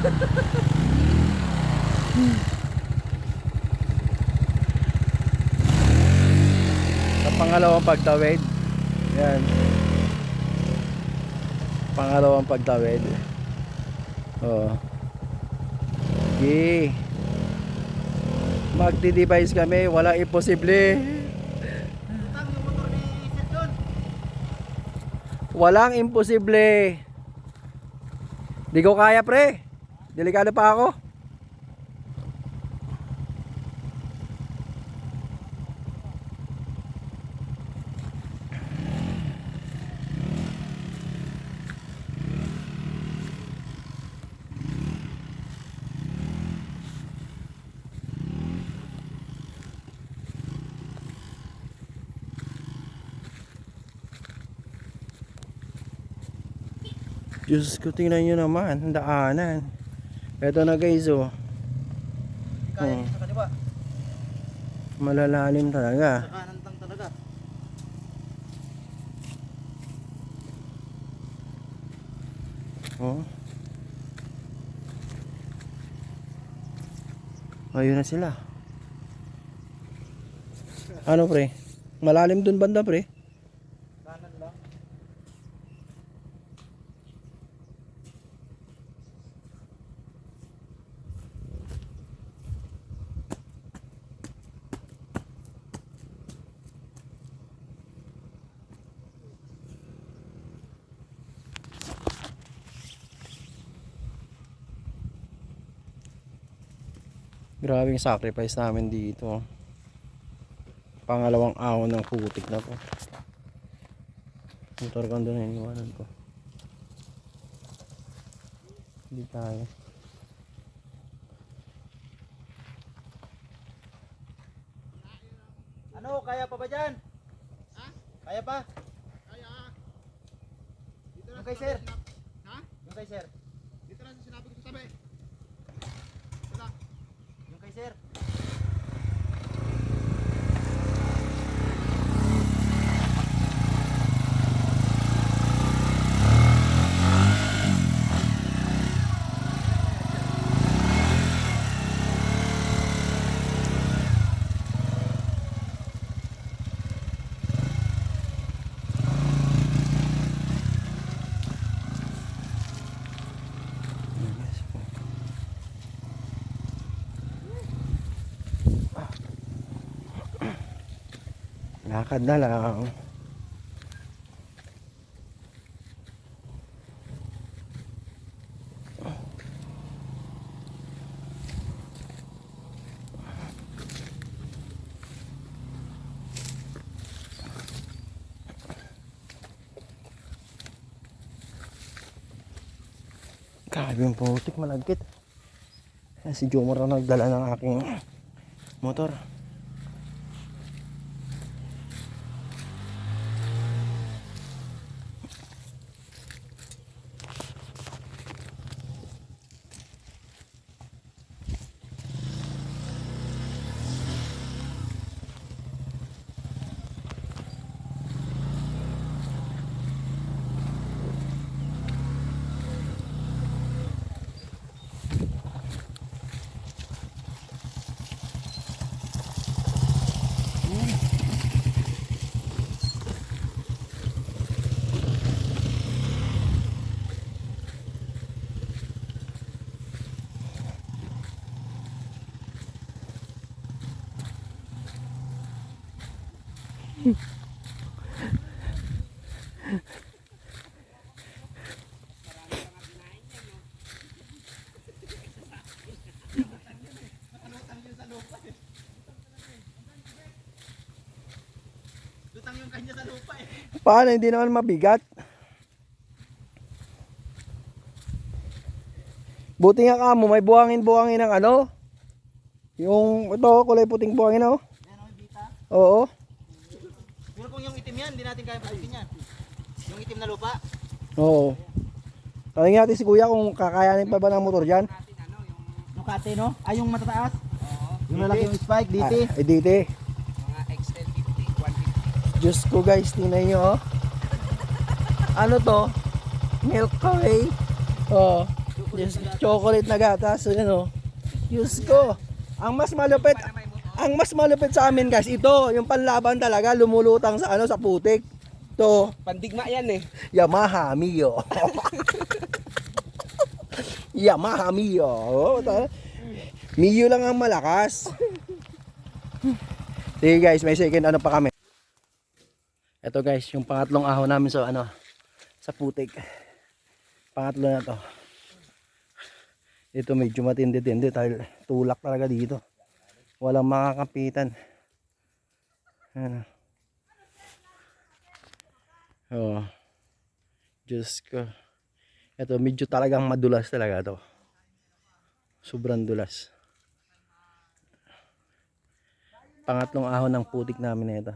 Sa pangalawang pagtawid. Yan. Pangalawang pagtawid. Oh. Okay. Magdi-device kami, walang imposible. Walang imposible. Di ko kaya, pre. Delikado pa ako. Diyos ko, tingnan nyo naman ang daanan. Eto na guys, oh. Kaya sa kaliwa. Malalalim talaga. Sa kanan lang talaga. Oh. Ayun na sila. Ano, pre? Malalim dun banda, pre. Kanan lang. Grabe yung sacrifice namin dito. Pangalawang ahon ng putik na to. Motor ko doon, iniwanan ko. Hindi tayo. Ano, kaya pa ba dyan? Ha? Kaya pa? Kaya. Dito Yung kay sir. Ha? Yung kay sir. Dito lang sa sinabi ko sa tabi. Wala. Yung kay sir. Lakad na lang. Grabe yung putik, malagkit. Si Jomar na nagdala ng aking motor. Lutang yung kanya sa lupa eh. Paano, hindi naman mabigat. Buti nga kamo, may buhangin-buhangin ng ano. Yung ito, kulay puting buhangin, oh. Yan o, yung bita. Oo. Pero kung yung itim yan, hindi natin kaya pasukin yan. Yung itim na lupa. Oo. Tanungin natin si kuya kung kakayanin pa ba ng motor dyan. Yung kate no? Ay yung matataas? Oo. Yung lalaki yung spike, DT. DT. Mga XL 50, 150. Diyos ko guys, tingnan nyo, oh. Ano to? Milk Carey. Oh. Diyos, chocolate na gatas. Ayan o. Diyos ko. Ang mas malupit sa amin guys, ito, yung panlaban talaga, lumulutang sa ano, sa putik. Ito, Pandigma yan eh. Yamaha Mio. Yamaha Mio. Oh, Mio lang ang malakas. Sige guys, may second ano pa kami. Ito guys, yung pangatlong ahon namin sa ano, sa putik. Pangatlo na to. Ito medyo matindi-tindi dahil tulak talaga dito. Walang makakapitan. Ano. Oh. Diyos ko. Ito medyo talagang madulas talaga to. Sobrang dulas. Pangatlong ahon ng putik namin ito.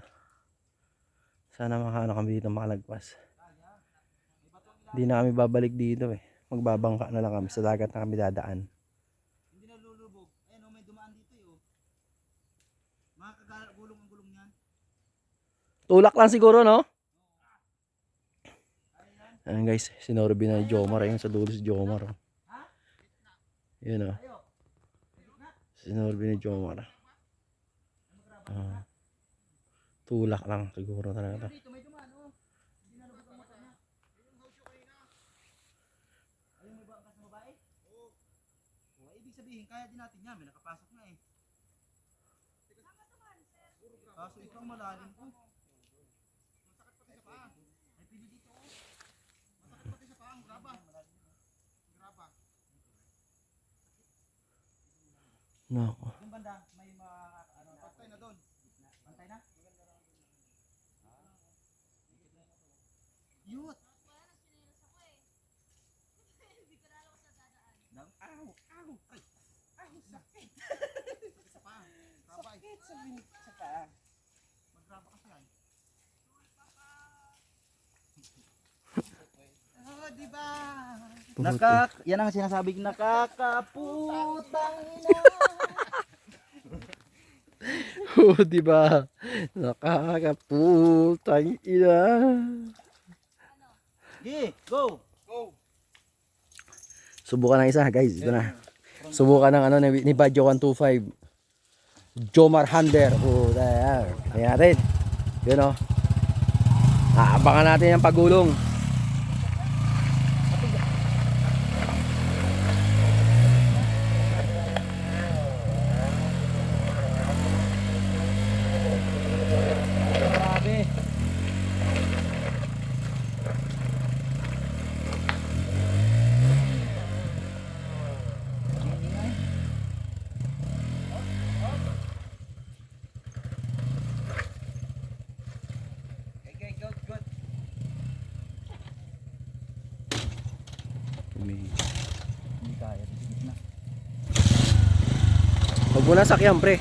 Sana makaano kami dito makalagpas. Hindi na kami babalik dito eh. Magbabangka na lang kami sa dagat na kami dadaan. Hindi na lulubog. Ayan o, may dumaan dito eh. Makakagulong ang gulong niyan. Tulak lang siguro, no? Ayan guys, sinorbi na ni Jomar. Ayun sa dulo si Jomar. Oh. Yun o. Sinorbi ni Jomar. Tulak lang siguro talaga. Dito may dumaan o. Hindi na lubog ang mata niya. Ayun may bangkas na babae? Oo. Ibig sabihin, kaya din natin yan. May nakapasok na eh. Kaso ito ang malalim ko. Masakit pati sa paa. May pili dito o. Masakit pati sa paa. Ang graba. Graba. Nako. Yung banda, may pantay na doon. Pantay na? Yut! Aw! Aw! Ay! Aw! Sakit! Sa paa. Graba eh. Sa paa. Magraba kasi yan. Oh, diba? Yan ang sinasabing nakakaputang ina. Oh, diba? Nakakaputang ina. Sige, go! Subukan ng isa, guys. Ito na. Subukan ng ano ni Badyo 125. Jomar Hander. Oh, there. Tingnan natin. Yun o. Aabangan natin yung pagulong. Grabe. Okay, good. Hindi kaya, titigit na. Huwag mo na sakyan, pre.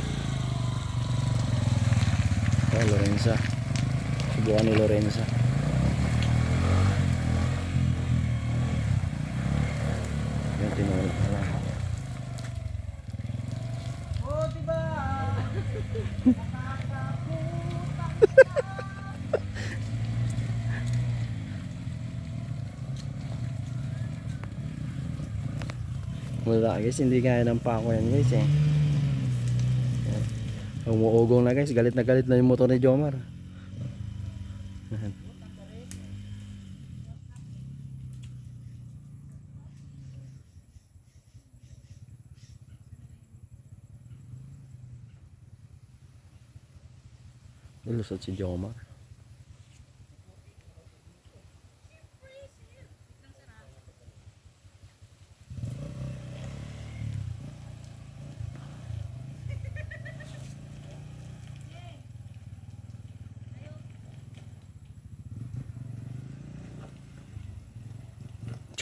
Oh, Lorenza. Subukan ni Lorenza. Yan, tinulog na lang. Oh, diba? Wala guys, hindi kaya ng pako yan guys eh. Yan. Umuugong na guys, galit na yung motor ni Jomar. Yan. Lulusot si Jomar.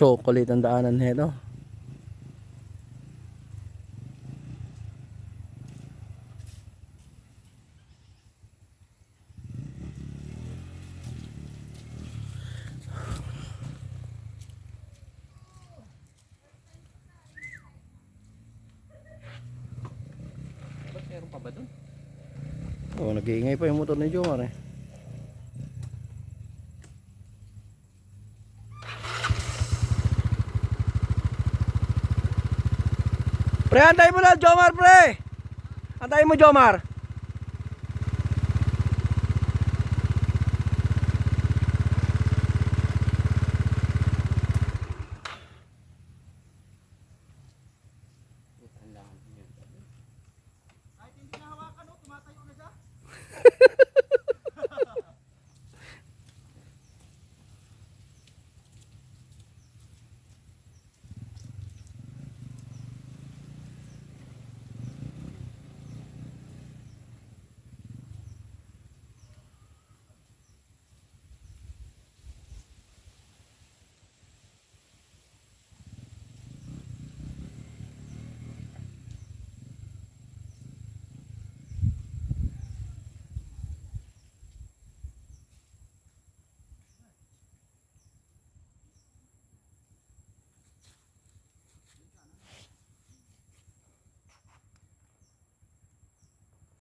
Chocolate ang daanan nito. Ba't meron pa ba dun? Oh, nag-iingay pa yung motor ni Jomar eh. Pre, antayin mo lang, Jomar, pre. Antayin mo, Jomar.